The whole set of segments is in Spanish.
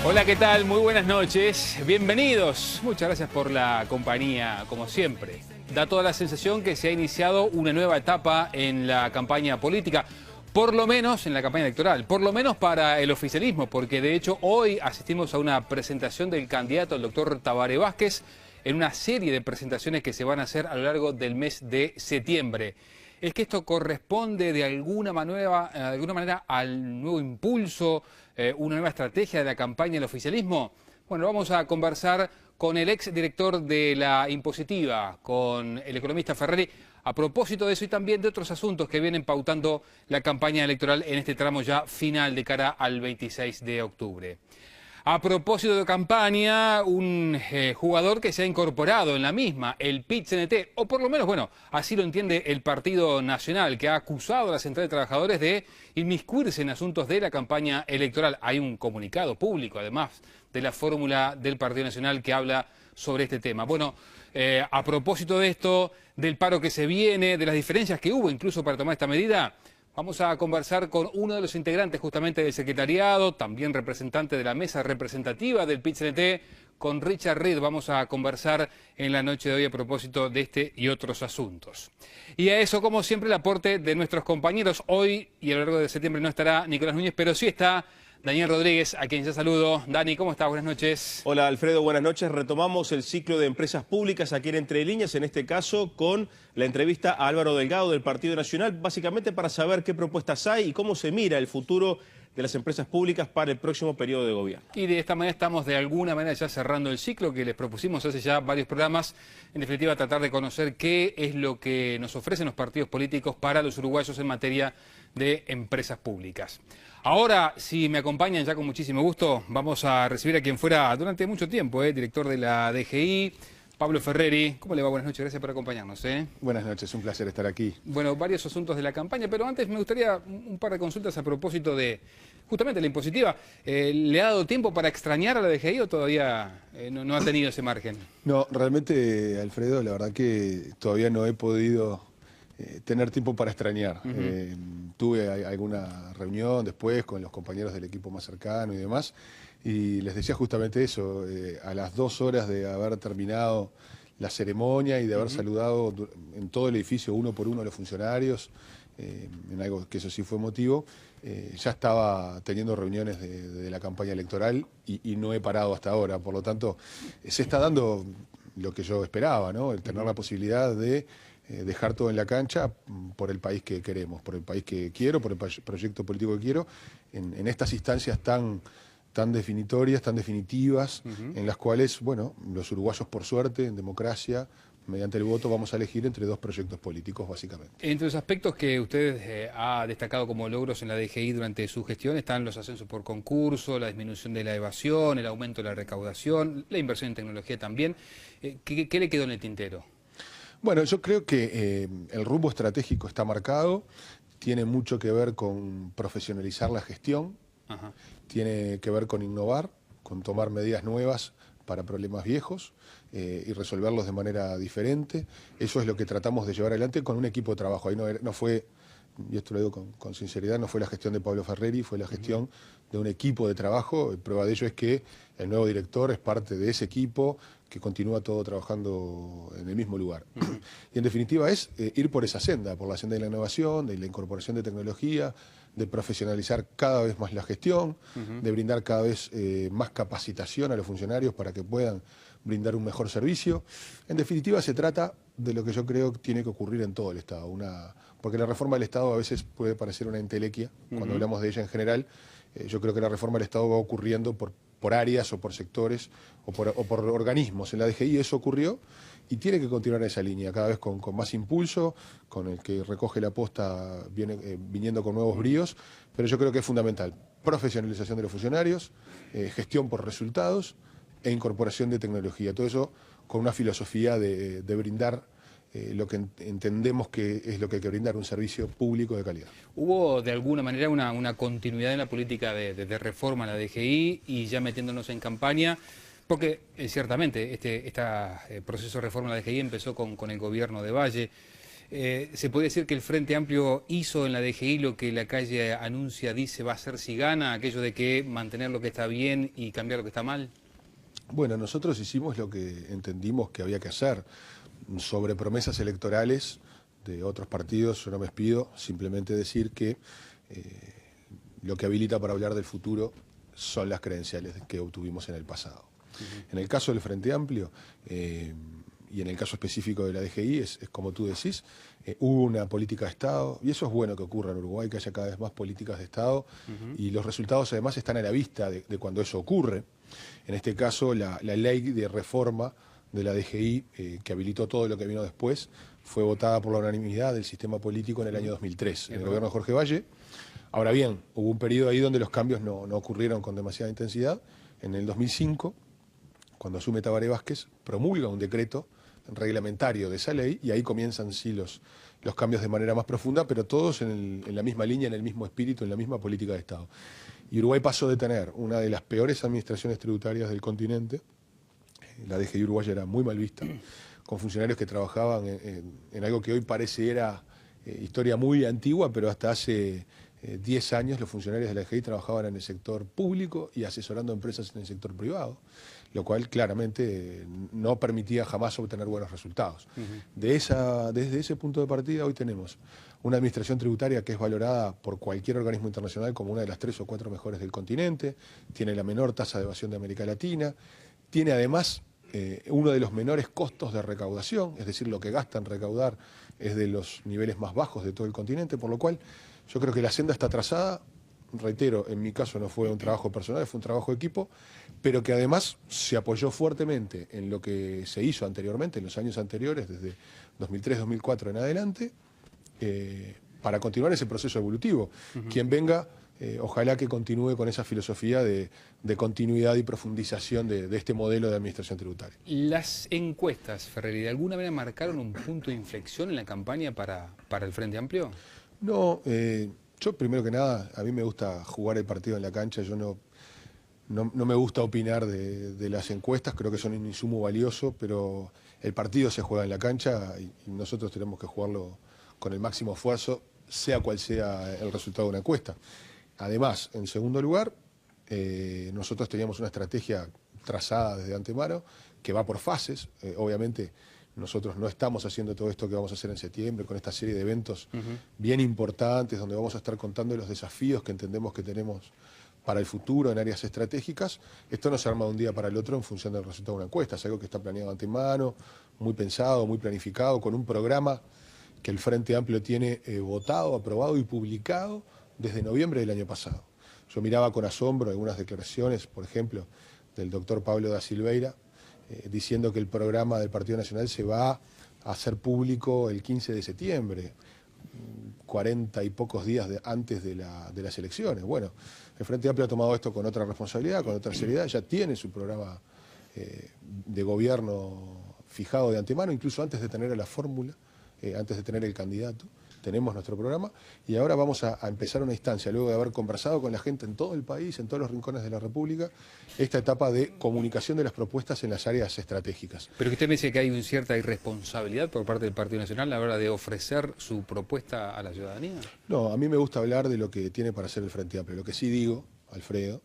Hola, ¿qué tal? Muy buenas noches. Bienvenidos. Muchas gracias por la compañía, como siempre. Da toda la sensación que se ha iniciado una nueva etapa en la campaña política, por lo menos en la campaña electoral, por lo menos para el oficialismo, porque de hecho hoy asistimos a una presentación del candidato, el doctor Tabaré Vázquez, en una serie de presentaciones que se van a hacer a lo largo del mes de septiembre. ¿Es que esto corresponde de alguna manera al nuevo impulso, una nueva estrategia de la campaña del oficialismo? Bueno, vamos a conversar con el ex director de la Impositiva, con el economista Ferreri, a propósito de eso y también de otros asuntos que vienen pautando la campaña electoral en este tramo ya final de cara al 26 de octubre. A propósito de campaña, un jugador que se ha incorporado en la misma, el PIT-CNT, o por lo menos, bueno, así lo entiende el Partido Nacional, que ha acusado a la Central de Trabajadores de inmiscuirse en asuntos de la campaña electoral. Hay un comunicado público, además de la fórmula del Partido Nacional que habla sobre este tema. Bueno, a propósito de esto, del paro que se viene, de las diferencias que hubo incluso para tomar esta medida, vamos a conversar con uno de los integrantes justamente del secretariado, también representante de la mesa representativa del PIT-CNT, con Richard Reed. Vamos a conversar en la noche de hoy a propósito de este y otros asuntos. Y a eso, como siempre, el aporte de nuestros compañeros. Hoy y a lo largo de septiembre no estará Nicolás Núñez, pero sí está Daniel Rodríguez, a quien ya saludo. Dani, ¿cómo estás? Buenas noches. Hola Alfredo, buenas noches. Retomamos el ciclo de empresas públicas aquí en Entre Líneas, en este caso con la entrevista a Álvaro Delgado del Partido Nacional, básicamente para saber qué propuestas hay y cómo se mira el futuro de las empresas públicas para el próximo periodo de gobierno. Y de esta manera estamos de alguna manera ya cerrando el ciclo que les propusimos hace ya varios programas. En definitiva, tratar de conocer qué es lo que nos ofrecen los partidos políticos para los uruguayos en materia de empresas públicas. Ahora, si me acompañan ya con muchísimo gusto, vamos a recibir a quien fuera durante mucho tiempo, director de la DGI, Pablo Ferreri. ¿Cómo le va? Buenas noches, gracias por acompañarnos. Buenas noches, un placer estar aquí. Bueno, varios asuntos de la campaña, pero antes me gustaría un par de consultas a propósito de justamente la impositiva. ¿Le ha dado tiempo para extrañar a la DGI o todavía no ha tenido ese margen? No, Realmente, Alfredo, la verdad que todavía no he podido tener tiempo para extrañar. Tuve alguna reunión después con los compañeros del equipo más cercano y demás, y les decía justamente eso, a las 2 horas de haber terminado la ceremonia y de haber saludado en todo el edificio uno por uno a los funcionarios, en algo que eso sí fue emotivo, ya estaba teniendo reuniones de la campaña electoral y no he parado hasta ahora. Por lo tanto, se está dando lo que yo esperaba, ¿no? El tener la posibilidad de dejar todo en la cancha por el país que queremos, por el país que quiero, por el proyecto político que quiero, en estas instancias tan definitorias, tan definitivas, en las cuales, bueno, los uruguayos, por suerte, en democracia, mediante el voto, vamos a elegir entre 2 proyectos políticos, básicamente. Entre los aspectos que usted ha destacado como logros en la DGI durante su gestión están los ascensos por concurso, la disminución de la evasión, el aumento de la recaudación, la inversión en tecnología también. ¿Qué le quedó en el tintero? Bueno, yo creo que el rumbo estratégico está marcado, tiene mucho que ver con profesionalizar la gestión, tiene que ver con innovar, con tomar medidas nuevas para problemas viejos y resolverlos de manera diferente. Eso es lo que tratamos de llevar adelante con un equipo de trabajo. Ahí no fue, y esto lo digo con sinceridad, no fue la gestión de Pablo Ferreri, fue la gestión de un equipo de trabajo. Prueba de ello es que el nuevo director es parte de ese equipo que continúa todo trabajando en el mismo lugar. Y en definitiva es ir por esa senda, por la senda de la innovación, de la incorporación de tecnología, de profesionalizar cada vez más la gestión, de brindar cada vez más capacitación a los funcionarios para que puedan brindar un mejor servicio. En definitiva se trata de lo que yo creo que tiene que ocurrir en todo el Estado, porque la reforma del Estado a veces puede parecer una entelequia, cuando hablamos de ella en general. Yo creo que la reforma del Estado va ocurriendo por áreas o por sectores o por organismos. En la DGI eso ocurrió y tiene que continuar en esa línea, cada vez con más impulso, con el que recoge la posta viniendo con nuevos bríos, pero yo creo que es fundamental profesionalización de los funcionarios, gestión por resultados e incorporación de tecnología. Todo eso con una filosofía de brindar lo que entendemos que es lo que hay que brindar, un servicio público de calidad. ¿Hubo de alguna manera una continuidad en la política de reforma a la DGI y ya metiéndonos en campaña? Porque ciertamente este proceso de reforma a la DGI empezó con el gobierno de Valle. ¿Se puede decir que el Frente Amplio hizo en la DGI lo que la calle anuncia, dice, va a hacer si gana, aquello de que mantener lo que está bien y cambiar lo que está mal? Bueno, nosotros hicimos lo que entendimos que había que hacer. Sobre promesas electorales de otros partidos, yo no me expido, simplemente decir que lo que habilita para hablar del futuro son las credenciales que obtuvimos en el pasado. En el caso del Frente Amplio, y en el caso específico de la DGI, es como tú decís, hubo una política de Estado, y eso es bueno que ocurra en Uruguay, que haya cada vez más políticas de Estado, y los resultados además están a la vista de cuando eso ocurre. En este caso, la ley de reforma de la DGI, que habilitó todo lo que vino después, fue votada por la unanimidad del sistema político en el año 2003, en el gobierno de Jorge Valle. Ahora bien, hubo un periodo ahí donde los cambios no ocurrieron con demasiada intensidad. En el 2005, cuando asume Tabaré Vázquez, promulga un decreto reglamentario de esa ley y ahí comienzan sí los cambios de manera más profunda, pero todos en la misma línea, en el mismo espíritu, en la misma política de Estado. Y Uruguay pasó de tener una de las peores administraciones tributarias del continente, la DGI uruguaya era muy mal vista, con funcionarios que trabajaban en algo que hoy parece era historia muy antigua, pero hasta hace 10 años los funcionarios de la DGI trabajaban en el sector público y asesorando empresas en el sector privado, lo cual claramente no permitía jamás obtener buenos resultados. Desde ese punto de partida hoy tenemos una administración tributaria que es valorada por cualquier organismo internacional como una de las 3 o 4 mejores del continente, tiene la menor tasa de evasión de América Latina, tiene además uno de los menores costos de recaudación, es decir, lo que gasta en recaudar es de los niveles más bajos de todo el continente, por lo cual yo creo que la senda está trazada. Reitero, en mi caso no fue un trabajo personal, fue un trabajo de equipo, pero que además se apoyó fuertemente en lo que se hizo anteriormente, en los años anteriores, desde 2003-2004 en adelante, para continuar ese proceso evolutivo. Quien venga, ojalá que continúe con esa filosofía de continuidad y profundización de este modelo de administración tributaria. ¿Las encuestas, Ferreri, de alguna manera marcaron un punto de inflexión en la campaña para el Frente Amplio? No, yo primero que nada, a mí me gusta jugar el partido en la cancha, yo no me gusta opinar de las encuestas, creo que son un insumo valioso, pero el partido se juega en la cancha y nosotros tenemos que jugarlo con el máximo esfuerzo, sea cual sea el resultado de una encuesta. Además, en segundo lugar, nosotros teníamos una estrategia trazada desde antemano que va por fases, obviamente. Nosotros no estamos haciendo todo esto que vamos a hacer en septiembre con esta serie de eventos bien importantes donde vamos a estar contando los desafíos que entendemos que tenemos para el futuro en áreas estratégicas. Esto no se arma de un día para el otro en función del resultado de una encuesta, es algo que está planeado de antemano, muy pensado, muy planificado, con un programa que el Frente Amplio tiene votado, aprobado y publicado desde noviembre del año pasado. Yo miraba con asombro algunas declaraciones, por ejemplo, del doctor Pablo da Silveira, diciendo que el programa del Partido Nacional se va a hacer público el 15 de septiembre, 40 y pocos días antes de las elecciones. Bueno, el Frente Amplio ha tomado esto con otra responsabilidad, con otra seriedad, ya tiene su programa de gobierno fijado de antemano, incluso antes de tener la fórmula, antes de tener el candidato. Tenemos nuestro programa y ahora vamos a empezar una instancia, luego de haber conversado con la gente en todo el país, en todos los rincones de la República, esta etapa de comunicación de las propuestas en las áreas estratégicas. Pero que usted me dice que hay una cierta irresponsabilidad por parte del Partido Nacional a la hora de ofrecer su propuesta a la ciudadanía. No, a mí me gusta hablar de lo que tiene para hacer el Frente Amplio. Lo que sí digo, Alfredo,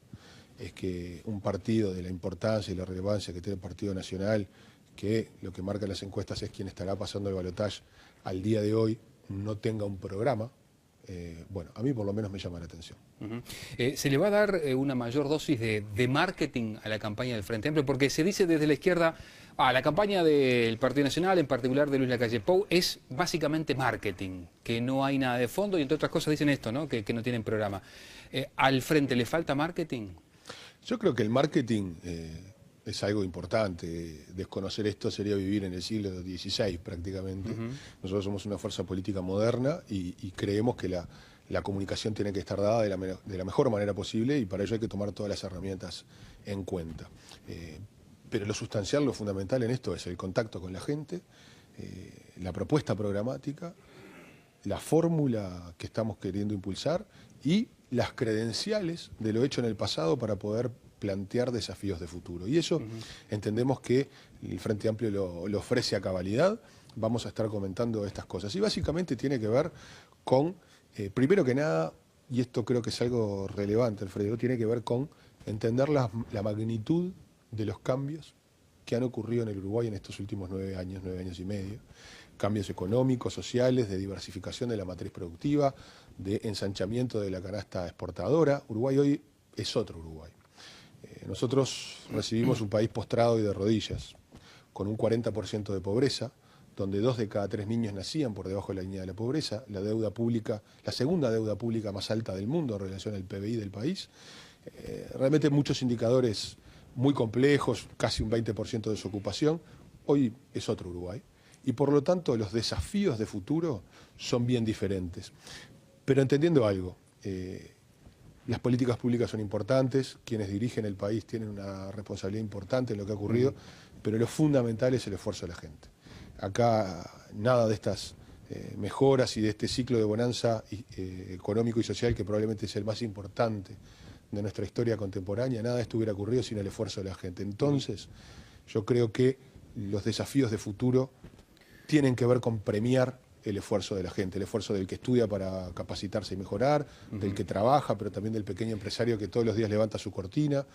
es que un partido de la importancia y la relevancia que tiene el Partido Nacional, que lo que marcan las encuestas es quien estará pasando el balotaje al día de hoy, no tenga un programa, bueno, a mí por lo menos me llama la atención. ¿Se le va a dar una mayor dosis de marketing a la campaña del Frente Amplio? Porque se dice desde la izquierda, la campaña del Partido Nacional, en particular de Luis Lacalle Pou, es básicamente marketing, que no hay nada de fondo y entre otras cosas dicen esto, ¿no? Que no tienen programa. ¿Al Frente le falta marketing? Yo creo que el marketing es algo importante. Desconocer esto sería vivir en el siglo XVI prácticamente. Nosotros somos una fuerza política moderna y creemos que la comunicación tiene que estar dada de la mejor manera posible y para ello hay que tomar todas las herramientas en cuenta. Pero lo sustancial, lo fundamental en esto es el contacto con la gente, la propuesta programática, la fórmula que estamos queriendo impulsar y las credenciales de lo hecho en el pasado para poder plantear desafíos de futuro. Y eso entendemos que el Frente Amplio lo ofrece a cabalidad. vamos a estar comentando estas cosas. Y básicamente tiene que ver con, primero que nada, y esto creo que es algo relevante, Alfredo, tiene que ver con entender la magnitud de los cambios que han ocurrido en el Uruguay en estos últimos 9 años y medio. Cambios económicos, sociales, de diversificación de la matriz productiva, de ensanchamiento de la canasta exportadora. Uruguay hoy es otro Uruguay. Nosotros recibimos un país postrado y de rodillas, con un 40% de pobreza, donde 2 de cada 3 niños nacían por debajo de la línea de la pobreza, la deuda pública, la segunda deuda pública más alta del mundo en relación al PBI del país. Realmente muchos indicadores muy complejos, casi un 20% de desocupación. Hoy es otro Uruguay. Y por lo tanto los desafíos de futuro son bien diferentes. Pero entendiendo algo, las políticas públicas son importantes, quienes dirigen el país tienen una responsabilidad importante en lo que ha ocurrido, pero lo fundamental es el esfuerzo de la gente. Acá nada de estas mejoras y de este ciclo de bonanza económico y social, que probablemente es el más importante de nuestra historia contemporánea, nada de esto hubiera ocurrido sin el esfuerzo de la gente. Entonces, yo creo que los desafíos de futuro tienen que ver con premiar el esfuerzo de la gente, el esfuerzo del que estudia para capacitarse y mejorar, del que trabaja, pero también del pequeño empresario que todos los días levanta su cortina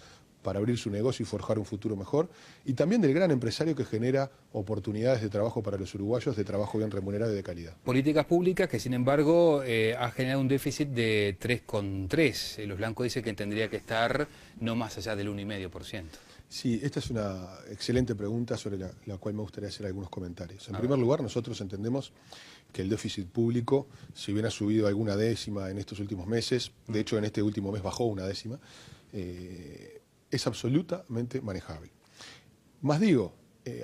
para abrir su negocio y forjar un futuro mejor, y también del gran empresario que genera oportunidades de trabajo para los uruguayos, de trabajo bien remunerado y de calidad. Políticas públicas que, sin embargo, ha generado un déficit de 3,3. Los blancos dicen que tendría que estar no más allá del 1,5%. Sí, esta es una excelente pregunta sobre la cual me gustaría hacer algunos comentarios. En primer lugar, nosotros entendemos que el déficit público, si bien ha subido alguna décima en estos últimos meses, de hecho en este último mes bajó una décima, es absolutamente manejable. Más digo,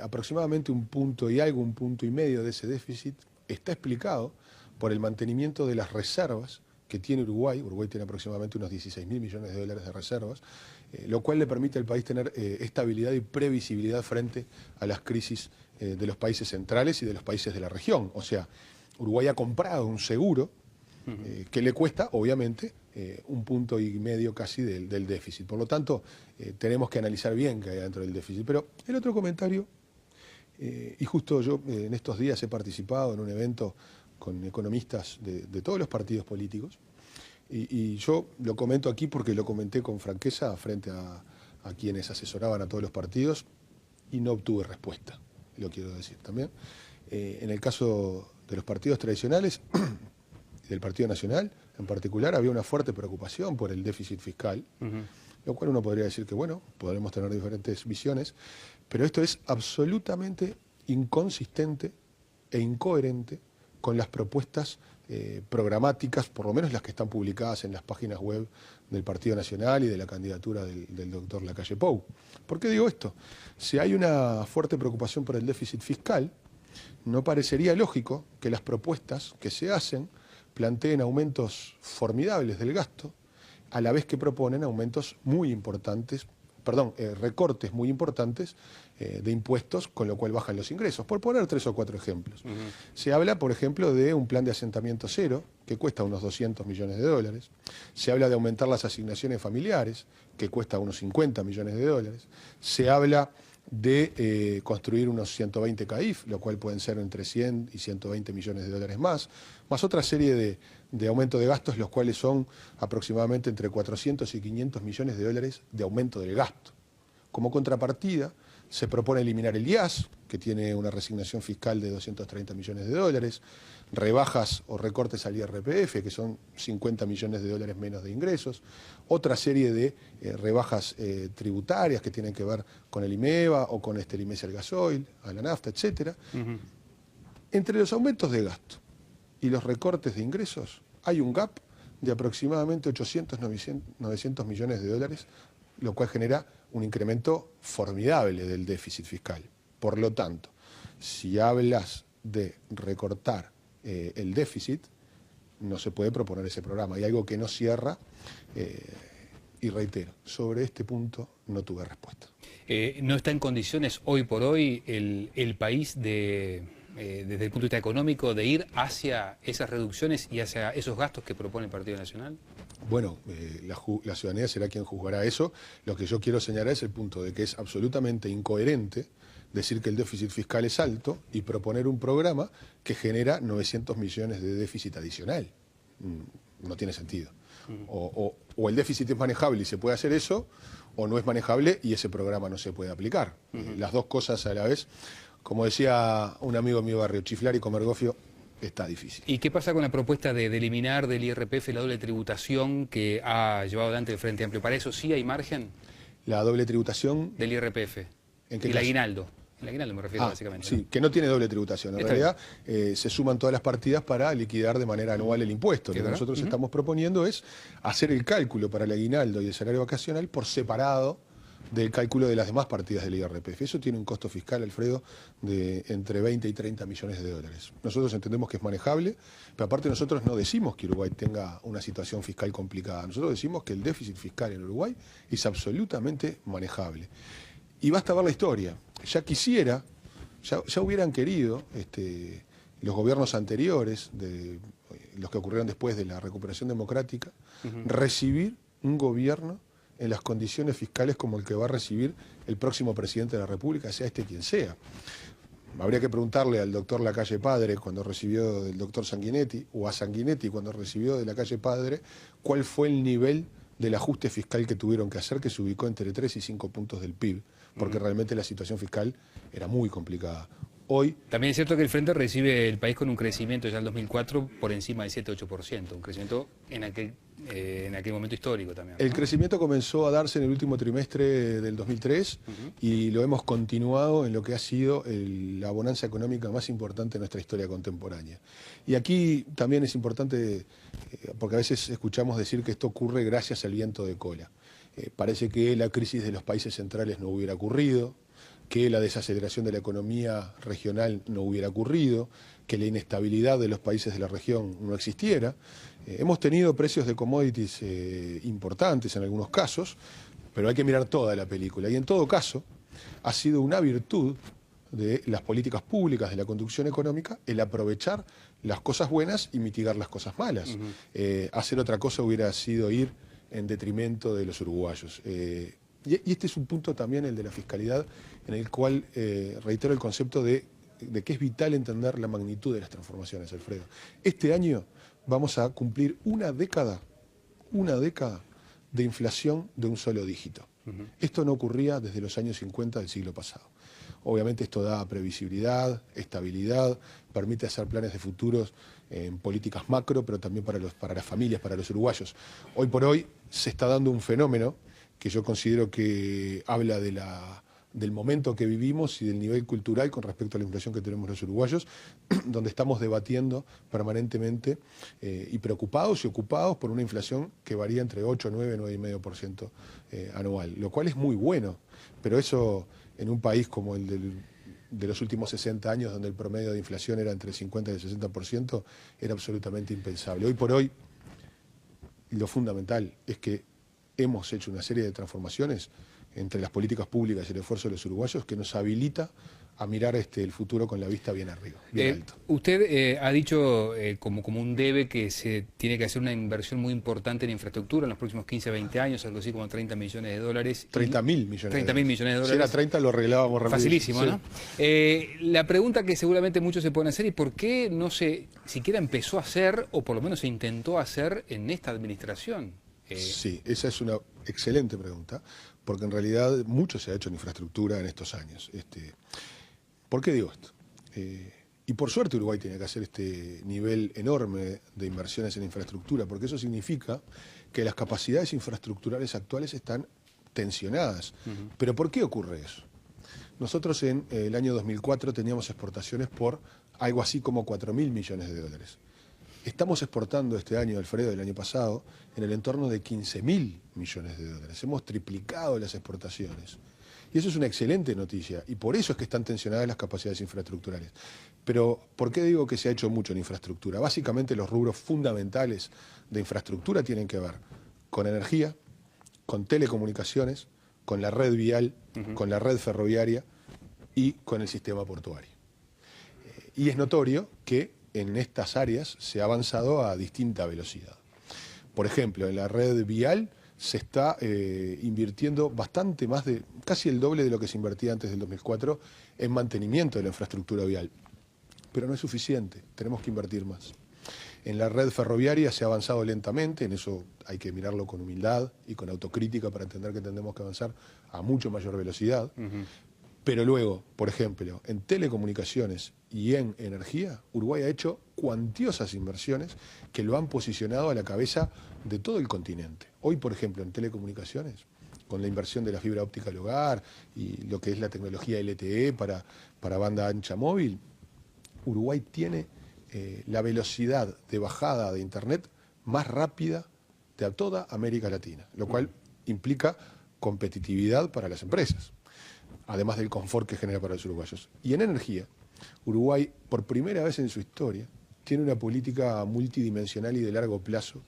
aproximadamente 1 punto y algo, 1,5 puntos de ese déficit está explicado por el mantenimiento de las reservas que tiene Uruguay. Uruguay tiene aproximadamente unos 16.000 millones de dólares de reservas, lo cual le permite al país tener estabilidad y previsibilidad frente a las crisis de los países centrales y de los países de la región. O sea, Uruguay ha comprado un seguro que le cuesta, obviamente, 1,5 puntos casi del déficit. Por lo tanto, tenemos que analizar bien qué hay dentro del déficit. Pero el otro comentario, y justo yo en estos días he participado en un evento con economistas de todos los partidos políticos, y yo lo comento aquí porque lo comenté con franqueza frente a quienes asesoraban a todos los partidos y no obtuve respuesta, lo quiero decir también. En el caso de los partidos tradicionales, del Partido Nacional en particular, había una fuerte preocupación por el déficit fiscal, lo cual uno podría decir que, bueno, podremos tener diferentes visiones, pero esto es absolutamente inconsistente e incoherente con las propuestas programáticas, por lo menos las que están publicadas en las páginas web del Partido Nacional y de la candidatura del doctor Lacalle Pou. ¿Por qué digo esto? Si hay una fuerte preocupación por el déficit fiscal, no parecería lógico que las propuestas que se hacen planteen aumentos formidables del gasto, a la vez que proponen aumentos muy importantes, recortes muy importantes de impuestos, con lo cual bajan los ingresos. Por poner 3 o 4 ejemplos. Se habla, por ejemplo, de un plan de asentamiento cero, que cuesta unos 200 millones de dólares. Se habla de aumentar las asignaciones familiares, que cuesta unos 50 millones de dólares. Se habla de construir unos 120 CAIF, lo cual pueden ser entre 100 y 120 millones de dólares más otra serie de aumentos de gastos, los cuales son aproximadamente entre 400 y 500 millones de dólares de aumento del gasto. Como contrapartida, se propone eliminar el IAS, que tiene una resignación fiscal de 230 millones de dólares, rebajas o recortes al IRPF, que son 50 millones de dólares menos de ingresos, otra serie de rebajas tributarias que tienen que ver con el IMEVA o con el IMES al gasoil, a la nafta, etc. Entre los aumentos de gasto y los recortes de ingresos hay un gap de aproximadamente 800, 900 millones de dólares, lo cual genera un incremento formidable del déficit fiscal. Por lo tanto, si hablas de recortar el déficit, no se puede proponer ese programa. Hay algo que no cierra, y reitero, sobre este punto no tuve respuesta. ¿No está en condiciones hoy por hoy el país desde el punto de vista económico de ir hacia esas reducciones y hacia esos gastos que propone el Partido Nacional? Bueno, la ciudadanía será quien juzgará eso. Lo que yo quiero señalar es el punto de que es absolutamente incoherente decir que el déficit fiscal es alto y proponer un programa que genera 900 millones de déficit adicional. No tiene sentido. O el déficit es manejable y se puede hacer eso, o no es manejable y ese programa no se puede aplicar. Las dos cosas a la vez. Como decía un amigo de mi barrio, chiflar y comer gofio está difícil. ¿Y qué pasa con la propuesta de eliminar del IRPF la doble tributación que ha llevado adelante el Frente Amplio? ¿Para eso sí hay margen? La doble tributación... Del IRPF. ¿En qué el caso? aguinaldo. El aguinaldo me refiero básicamente. Sí, ¿no? que no tiene doble tributación. En Está realidad se suman todas las partidas para liquidar de manera anual el impuesto. Lo que nosotros estamos proponiendo es hacer el cálculo para el aguinaldo y el salario vacacional por separado del cálculo de las demás partidas del IRPF. Eso tiene un costo fiscal, Alfredo, de entre 20 y 30 millones de dólares. Nosotros entendemos que es manejable, pero aparte nosotros no decimos que Uruguay tenga una situación fiscal complicada. Nosotros decimos que el déficit fiscal en Uruguay es absolutamente manejable. Y basta ver la historia. Ya hubieran querido los gobiernos anteriores, los que ocurrieron después de la recuperación democrática, recibir un gobierno en las condiciones fiscales como el que va a recibir el próximo presidente de la República, sea este quien sea. Habría que preguntarle al doctor Lacalle Padre cuando recibió del doctor Sanguinetti, o a Sanguinetti cuando recibió de Lacalle Padre, cuál fue el nivel del ajuste fiscal que tuvieron que hacer, que se ubicó entre 3 y 5 puntos del PIB, porque realmente la situación fiscal era muy complicada. Hoy... También es cierto que el Frente recibe el país con un crecimiento ya en 2004 por encima del 7-8%, un crecimiento en aquel momento histórico también, ¿no? El crecimiento comenzó a darse en el último trimestre del 2003 y lo hemos continuado en lo que ha sido la bonanza económica más importante de nuestra historia contemporánea. Y aquí también es importante, porque a veces escuchamos decir que esto ocurre gracias al viento de cola. Parece que la crisis de los países centrales no hubiera ocurrido, que la desaceleración de la economía regional no hubiera ocurrido, que la inestabilidad de los países de la región no existiera. Hemos tenido precios de commodities importantes en algunos casos, pero hay que mirar toda la película. Y en todo caso, ha sido una virtud de las políticas públicas, de la conducción económica, el aprovechar las cosas buenas y mitigar las cosas malas. Hacer otra cosa hubiera sido ir en detrimento de los uruguayos. Y este es un punto también, el de la fiscalidad, en el cual reitero el concepto de que es vital entender la magnitud de las transformaciones, Alfredo. Este año vamos a cumplir una década de inflación de un solo dígito. Esto no ocurría desde los años 50 del siglo pasado. Obviamente esto da previsibilidad, estabilidad, permite hacer planes de futuros en políticas macro, pero también para las familias, para los uruguayos. Hoy por hoy se está dando un fenómeno que yo considero que habla del momento que vivimos y del nivel cultural con respecto a la inflación que tenemos los uruguayos, donde estamos debatiendo permanentemente y preocupados y ocupados por una inflación que varía entre 8, 9, 9,5% anual, lo cual es muy bueno, pero eso en un país como el de los últimos 60 años, donde el promedio de inflación era entre el 50 y el 60%, era absolutamente impensable. Hoy por hoy, lo fundamental es que hemos hecho una serie de transformaciones entre las políticas públicas y el esfuerzo de los uruguayos que nos habilita a mirar el futuro con la vista bien arriba, bien alto. Usted ha dicho como un debe que se tiene que hacer una inversión muy importante en infraestructura en los próximos 15, 20 años, algo así como 30 millones de dólares. 30.000 millones. 30.000 millones de dólares. Si era 30 lo arreglábamos rápido. Facilísimo, sí. ¿no? La pregunta que seguramente muchos se pueden hacer es ¿por qué no se siquiera empezó a hacer o por lo menos se intentó hacer en esta administración? Sí, esa es una excelente pregunta, porque en realidad mucho se ha hecho en infraestructura en estos años. ¿Por qué digo esto? Y por suerte Uruguay tiene que hacer este nivel enorme de inversiones en infraestructura, porque eso significa que las capacidades infraestructurales actuales están tensionadas. ¿Pero por qué ocurre eso? Nosotros en el año 2004 teníamos exportaciones por algo así como 4.000 millones de dólares. Estamos exportando este año, Alfredo, del año pasado, en el entorno de 15.000 millones de dólares. Hemos triplicado las exportaciones. Y eso es una excelente noticia. Y por eso es que están tensionadas las capacidades infraestructurales. Pero, ¿por qué digo que se ha hecho mucho en infraestructura? Básicamente los rubros fundamentales de infraestructura tienen que ver con energía, con telecomunicaciones, con la red vial, con la red ferroviaria y con el sistema portuario. Y es notorio que en estas áreas se ha avanzado a distinta velocidad. Por ejemplo, en la red vial se está invirtiendo bastante más de, casi el doble de lo que se invertía antes del 2004 en mantenimiento de la infraestructura vial. Pero no es suficiente, tenemos que invertir más. En la red ferroviaria se ha avanzado lentamente, en eso hay que mirarlo con humildad y con autocrítica para entender que tenemos que avanzar a mucho mayor velocidad. Pero luego, por ejemplo, en telecomunicaciones y en energía, Uruguay ha hecho cuantiosas inversiones que lo han posicionado a la cabeza de todo el continente. Hoy, por ejemplo, en telecomunicaciones, con la inversión de la fibra óptica al hogar y lo que es la tecnología LTE para banda ancha móvil, Uruguay tiene la velocidad de bajada de Internet más rápida de toda América Latina, lo cual implica competitividad para las empresas, además del confort que genera para los uruguayos. Y en energía, Uruguay, por primera vez en su historia, tiene una política multidimensional y de largo plazo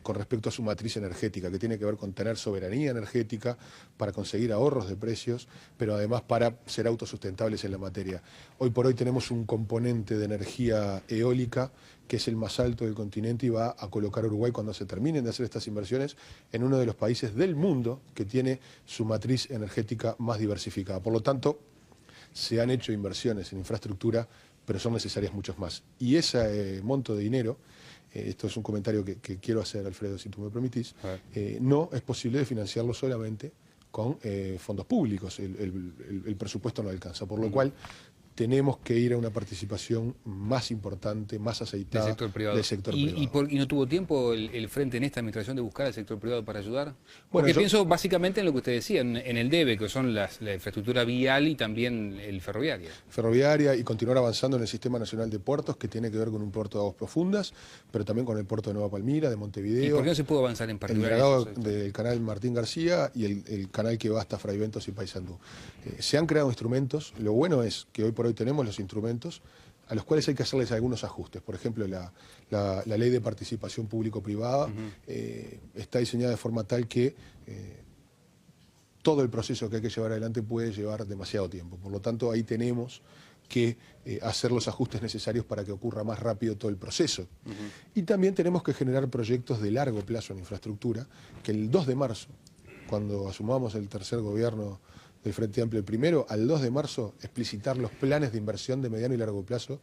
con respecto a su matriz energética, que tiene que ver con tener soberanía energética para conseguir ahorros de precios, pero además para ser autosustentables en la materia. Hoy por hoy tenemos un componente de energía eólica que es el más alto del continente y va a colocar a Uruguay, cuando se terminen de hacer estas inversiones, en uno de los países del mundo que tiene su matriz energética más diversificada. Por lo tanto, se han hecho inversiones en infraestructura, pero son necesarias muchos más. Y ese monto de dinero, esto es un comentario que quiero hacer, Alfredo, si tú me permitís, no es posible de financiarlo solamente con fondos públicos. El presupuesto no alcanza, por lo cual tenemos que ir a una participación más importante, más aceitada del sector privado. ¿Y no tuvo tiempo el Frente en esta administración de buscar al sector privado para ayudar? Porque pienso básicamente en lo que usted decía, en el DEVE, que son la infraestructura vial y también el ferroviario. Ferroviaria y continuar avanzando en el Sistema Nacional de Puertos, que tiene que ver con un puerto de aguas profundas, pero también con el puerto de Nueva Palmira, de Montevideo. ¿Y por qué no se pudo avanzar en particular? El dragado del canal Martín García y el canal que va hasta Fray Ventos y Paysandú. Se han creado instrumentos, lo bueno es que hoy por hoy tenemos los instrumentos a los cuales hay que hacerles algunos ajustes. Por ejemplo, la ley de participación público-privada está diseñada de forma tal que todo el proceso que hay que llevar adelante puede llevar demasiado tiempo. Por lo tanto, ahí tenemos que hacer los ajustes necesarios para que ocurra más rápido todo el proceso. Y también tenemos que generar proyectos de largo plazo en infraestructura, que el 2 de marzo, cuando asumamos el tercer gobierno del Frente Amplio, el primero, al 2 de marzo, explicitar los planes de inversión de mediano y largo plazo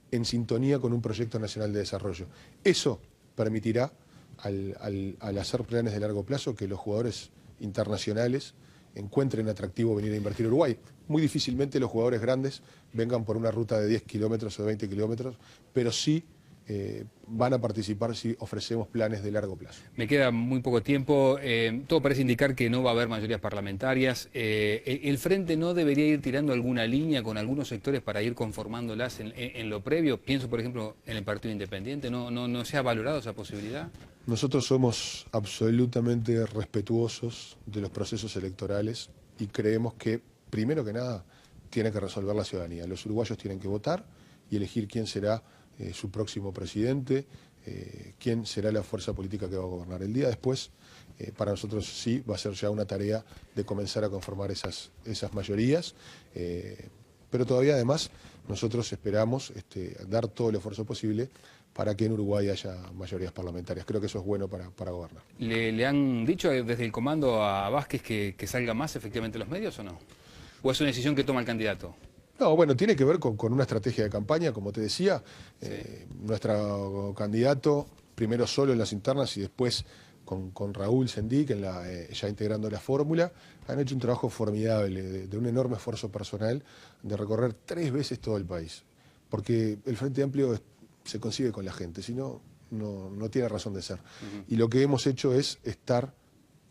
en sintonía con un proyecto nacional de desarrollo. Eso permitirá, al hacer planes de largo plazo, que los jugadores internacionales encuentren atractivo venir a invertir en Uruguay. Muy difícilmente los jugadores grandes vengan por una ruta de 10 kilómetros o de 20 kilómetros, pero sí van a participar si ofrecemos planes de largo plazo. Me queda muy poco tiempo. Todo parece indicar que no va a haber mayorías parlamentarias. ¿El Frente no debería ir tirando alguna línea con algunos sectores para ir conformándolas en lo previo? Pienso, por ejemplo, en el Partido Independiente. ¿No se ha valorado esa posibilidad? Nosotros somos absolutamente respetuosos de los procesos electorales y creemos que, primero que nada, tiene que resolver la ciudadanía. Los uruguayos tienen que votar y elegir quién será su próximo presidente, quién será la fuerza política que va a gobernar. El día después, para nosotros sí, va a ser ya una tarea de comenzar a conformar esas mayorías, pero todavía además nosotros esperamos dar todo el esfuerzo posible para que en Uruguay haya mayorías parlamentarias. Creo que eso es bueno para gobernar. ¿Le han dicho desde el comando a Vázquez que salga más efectivamente los medios o no? ¿O es una decisión que toma el candidato? No, bueno, tiene que ver con una estrategia de campaña, como te decía. Nuestro candidato, primero solo en las internas y después con Raúl Sendic, ya integrando la fórmula, han hecho un trabajo formidable, de un enorme esfuerzo personal, de recorrer 3 veces todo el país. Porque el Frente Amplio se consigue con la gente, si no, no tiene razón de ser. Y lo que hemos hecho es estar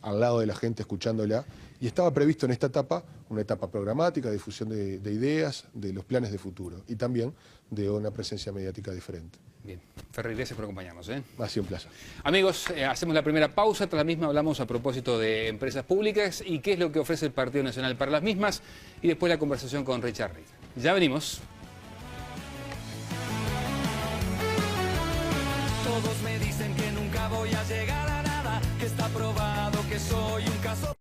al lado de la gente, escuchándola, y estaba previsto en esta etapa, una etapa programática, de difusión de ideas, de los planes de futuro, y también de una presencia mediática diferente. Bien, Ferri, gracias por acompañarnos. Ha sido un placer. Amigos, hacemos la primera pausa, tras la misma hablamos a propósito de empresas públicas y qué es lo que ofrece el Partido Nacional para las mismas, y después la conversación con Richard Reed. Ya venimos. Todos me dicen que nunca voy a llegar a nada, que está probado que soy un caso